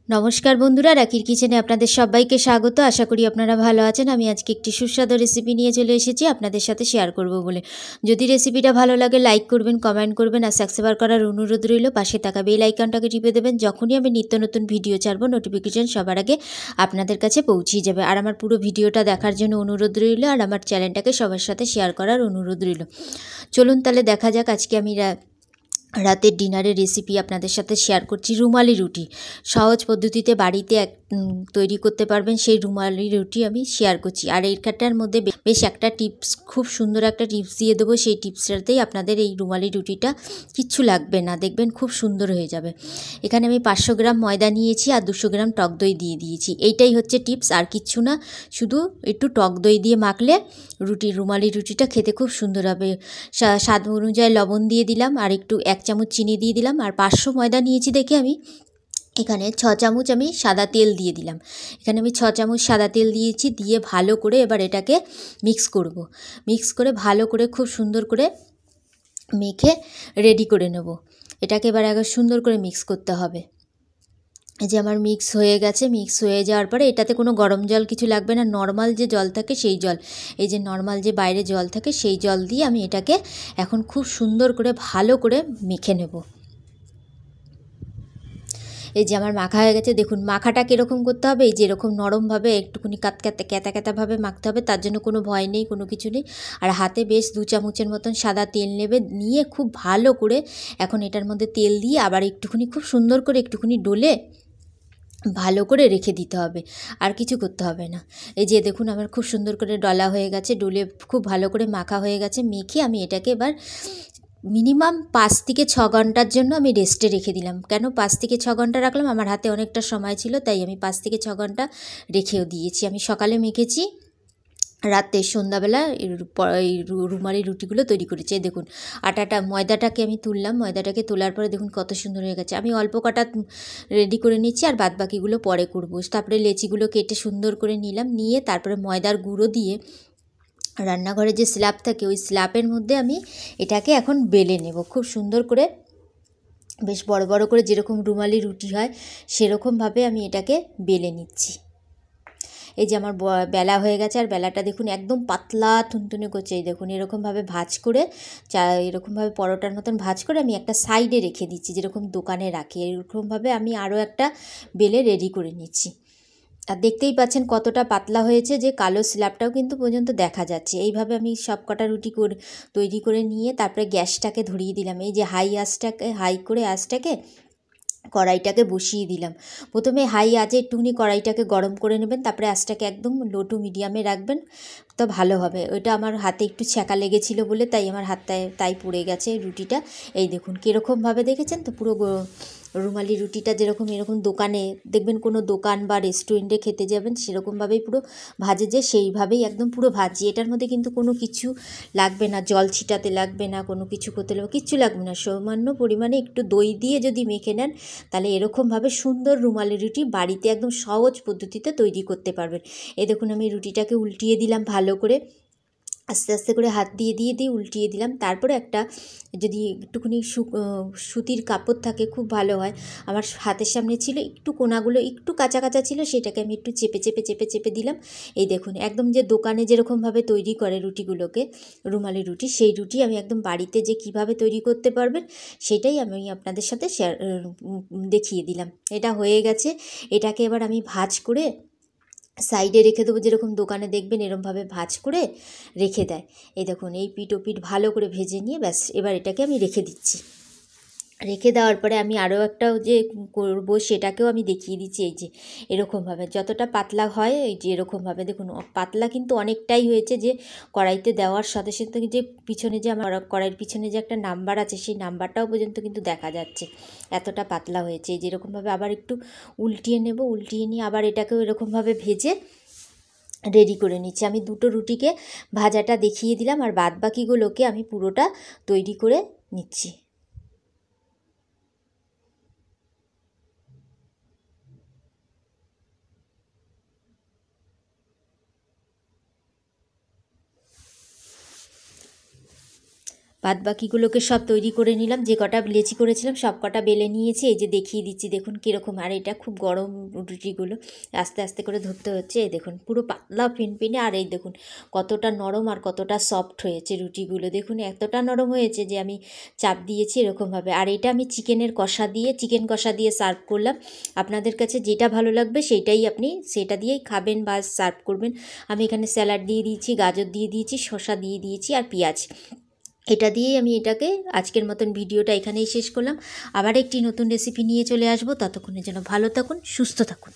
নমস্কার বন্ধুরা, রাকির কিচেনে আপনাদের সবাইকে স্বাগত। আশা করি আপনারা ভালো আছেন। আমি আজকে একটি সুস্বাদু রেসিপি নিয়ে চলে এসেছি আপনাদের সাথে শেয়ার করব বলে। যদি রেসিপিটা ভালো লাগে লাইক করবেন, কমেন্ট করবেন আর সাবস্ক্রাইব করার অনুরোধ রইল। পাশে থাকা বেল আইকনটাকে টিপে দেবেন। যখনই আমি নিত্য নতুন ভিডিও ছাড়বো নোটিফিকেশন সবার আগে আপনাদের কাছে পৌঁছে যাবে। আর আমার পুরো ভিডিওটা দেখার জন্য অনুরোধ রইল, আর আমার চ্যানেলটাকে সবার সাথে শেয়ার করার অনুরোধ রইল। চলুন তাহলে দেখা যাক। আজকে আমি রাতের ডিনারের রেসিপি আপনাদের সাথে শেয়ার করছি। রুমালি রুটি সহজ পদ্ধতিতে বাড়িতে তৈরি করতে পারবেন, সেই রুমালি রুটি আমি শেয়ার করছি। আর এইখানটার মধ্যে বেশ একটা টিপস, খুব সুন্দর একটা টিপস দিয়ে দেবো। সেই টিপসটাতেই আপনাদের এই রুমালি রুটিটা কিচ্ছু লাগবে না, দেখবেন খুব সুন্দর হয়ে যাবে। এখানে আমি 500 গ্রাম ময়দা নিয়েছি আর 200 গ্রাম টক দই দিয়ে দিয়েছি। এইটাই হচ্ছে টিপস, আর কিচ্ছু না। শুধু একটু টক দই দিয়ে মাখলে রুমালি রুটিটা খেতে খুব সুন্দর হবে। স্বাদ অনুযায়ী লবণ দিয়ে দিলাম, আর একটু 1 চামচ চিনি দিয়ে দিলাম। আর 500 ময়দা নিয়েছি দেখে আমি এখানে 6 চামচ আমি সাদা তেল দিয়ে দিলাম। এখানে আমি 6 চামচ সাদা তেল দিয়েছি। দিয়ে ভালো করে এবার এটাকে মিক্স করব। মিক্স করে ভালো করে খুব সুন্দর করে মেখে রেডি করে নেব। এটাকে এবার একবার সুন্দর করে মিক্স করতে হবে। এই যে আমার মিক্স হয়ে গেছে। মিক্স হয়ে যাওয়ার পরে এটাতে কোনো গরম জল কিছু লাগবে না, নর্মাল যে জল থাকে সেই জল, এই যে নর্মাল যে বাইরে জল থাকে সেই জল দিয়ে আমি এটাকে এখন খুব সুন্দর করে ভালো করে মেখে নেব। এই যে আমার মাখা হয়ে গেছে। দেখুন মাখাটা কীরকম করতে হবে, এই যে এরকম নরমভাবে একটুখানি ক্যাতা ক্যাতাভাবে মাখতে হবে, তার জন্য কোনো ভয় নেই, কোনো কিছু নেই। আর হাতে বেশ 2 চামচের মতন সাদা তেল নেবে, নিয়ে খুব ভালো করে এখন এটার মধ্যে তেল দিয়ে আবার একটুখানি খুব সুন্দর করে একটুখানি ডলে ভালো করে রেখে দিতে হবে, আর কিছু করতে হবে না। এই যে দেখুন আমার খুব সুন্দর করে ডলা হয়ে গেছে, ডলে খুব ভালো করে মাখা হয়ে গেছে। মেখে আমি এটাকে এবার মিনিমাম 5 থেকে 6 ঘন্টার জন্য আমি রেস্টে রেখে দিলাম। কেন 5 থেকে 6 ঘন্টা রাখলাম, আমার হাতে অনেকটা সময় ছিল, তাই আমি 5 থেকে 6 ঘন্টা রেখেও দিয়েছি। আমি সকালে মেখেছি, রাতে সন্ধ্যাবেলা এই রুমালি রুটিগুলো তৈরি করেছি। দেখুন ময়দাটাকে আমি তুললাম। ময়দাটাকে তোলার পরে দেখুন কত সুন্দর হয়ে গেছে। আমি অল্প কটা রেডি করে নিচ্ছি, আর বাদবাকিগুলো পরে করব। তারপরে লেচিগুলো কেটে সুন্দর করে নিলাম, নিয়ে তারপরে ময়দার গুঁড়ো দিয়ে রান্নাঘরে যে স্ল্যাব থাকে ওই স্ল্যাবের মধ্যে আমি এটাকে এখন বেলে নেব খুব সুন্দর করে। বেশ বড় বড় করে যেরকম রুমালি রুটি হয় সেরকমভাবে আমি এটাকে বেলে নিচ্ছি। এই যে আমার বেলা হয়ে গেছে, আর বেলাটা দেখুন একদম পাতলা থুনথুনে করছে। এই দেখুন এরকমভাবে ভাঁজ করে এরকমভাবে পরোটার মতন ভাঁজ করে আমি একটা সাইডে রেখে দিচ্ছি, যেরকম দোকানে রাখি এরকমভাবে আমি আরও একটা বেলে রেডি করে নিচ্ছি। আর দেখতেই পাচ্ছেন কতটা পাতলা হয়েছে, যে কালো স্ল্যাবটাও কিন্তু পর্যন্ত দেখা যাচ্ছে। এইভাবে আমি সব কটা রুটি তৈরি করে নিয়ে তারপরে গ্যাসটাকে ধরিয়ে দিলাম। এই যে হাই করে আঁচটাকে কড়াইটাকে বসিয়ে দিলাম। প্রথমে হাই আঁচে একটুখানি কড়াইটাকে গরম করে নেবেন, তারপরে আঁচটাকে একদম লো টু মিডিয়ামে রাখবেন, তো ভালো হবে। ওইটা আমার হাতে একটু ছ্যাঁকা লেগেছিলো বলে তাই আমার হাতটায় তাই পুড়ে গেছে রুটিটা। এই দেখুন কীরকমভাবে দেখেছেন তো, পুরো রুমালি রুটিটা যেরকম এরকম দোকানে দেখবেন, কোনো দোকান বা রেস্টুরেন্টে খেতে যাবেন সেরকমভাবেই পুরো ভাজে, যে সেইভাবেই একদম পুরো ভাজি। এটার মধ্যে কিন্তু কোনো কিছু লাগবে না, জল ছিটাতে লাগবে না, কোনো কিছু করতে লাগবে, কিচ্ছু লাগবে না। সামান্য পরিমাণে একটু দই দিয়ে যদি মেখে নেন তাহলে এরকমভাবে সুন্দর রুমালি রুটি বাড়িতে একদম সহজ পদ্ধতিতে তৈরি করতে পারবেন। এই দেখুন আমি রুটিটাকে উল্টিয়ে দিলাম ভালো করে, আস্তে আস্তে করে হাত দিয়ে উল্টিয়ে দিলাম। তারপরে একটা যদি একটুখানি সুতির কাপড় থাকে খুব ভালো হয়। আমার হাতের সামনে ছিল, একটু কোনাগুলো একটু কাঁচা কাঁচা ছিল, সেটাকে আমি একটু চেপে দিলাম। এই দেখুন একদম যে দোকানে যেরকমভাবে তৈরি করে রুটিগুলোকে, রুমালি রুটি, সেই রুটি আমি একদম বাড়িতে যে কিভাবে তৈরি করতে পারবেন সেটাই আমি আপনাদের সাথে দেখিয়ে দিলাম। এটা হয়ে গেছে। এটাকে এবার আমি ভাঁজ করে সাইডে রেখে দেবো, যেরকম দোকানে দেখবেন এরমভাবে ভাঁজ করে রেখে দেয়। এই দেখুন এই পিঠ ও পিঠ ভালো করে ভেজে নিয়ে ব্যাস এবার এটাকে আমি রেখে দিচ্ছি। রেখে দেওয়ার পরে আমি আরও একটা যে করবো সেটাকেও আমি দেখিয়ে দিচ্ছি। এই যে এরকমভাবে যতটা পাতলা হয়, এই যে এরকমভাবে দেখুন পাতলা কিন্তু অনেকটাই হয়েছে, যে কড়াইতে দেওয়ার সাথে সাথে যে পিছনে যে আমার কড়াইয়ের পিছনে যে একটা নাম্বার আছে সেই নাম্বারটাও পর্যন্ত কিন্তু দেখা যাচ্ছে, এতটা পাতলা হয়েছে। এই যেরকমভাবে আবার একটু উল্টিয়ে নেব, উল্টিয়ে নিয়ে আবার এটাকেও এরকমভাবে ভেজে রেডি করে নিচ্ছি। আমি দুটো রুটিকে ভাজাটা দেখিয়ে দিলাম, আর বাদবাকিগুলোকে আমি পুরোটা তৈরি করে নিচ্ছি। বাদ বাকিগুলোকে সব তৈরি করে নিলাম, যে কটা লেচি করেছিলাম সব কটা বেলে নিয়েছি। এই যে দেখিয়ে দিচ্ছি দেখুন কীরকম, আর এটা খুব গরম রুটিগুলো, আস্তে আস্তে করে ধরতে হচ্ছে। এই দেখুন পুরো পাতলা ফিনফিনে, আর এই দেখুন কতটা নরম আর কতটা সফট হয়েছে রুটিগুলো, দেখুন এতটা নরম হয়েছে যে আমি চাপ দিয়েছি এরকমভাবে। আর এটা আমি চিকেন কষা দিয়ে সার্ভ করলাম। আপনাদের কাছে যেটা ভালো লাগবে সেইটাই আপনি সেটা দিয়েই খাবেন বা সার্ভ করবেন। আমি এখানে স্যালাড দিয়ে দিয়েছি, গাজর দিয়ে দিয়েছি, শসা দিয়ে দিয়েছি আর পেঁয়াজ, এটা দিয়েই আমি এটাকে আজকের মতন ভিডিওটা এখানেই শেষ করলাম। আবার একটি নতুন রেসিপি নিয়ে চলে আসবো, ততক্ষণের জন্য ভালো থাকুন, সুস্থ থাকুন।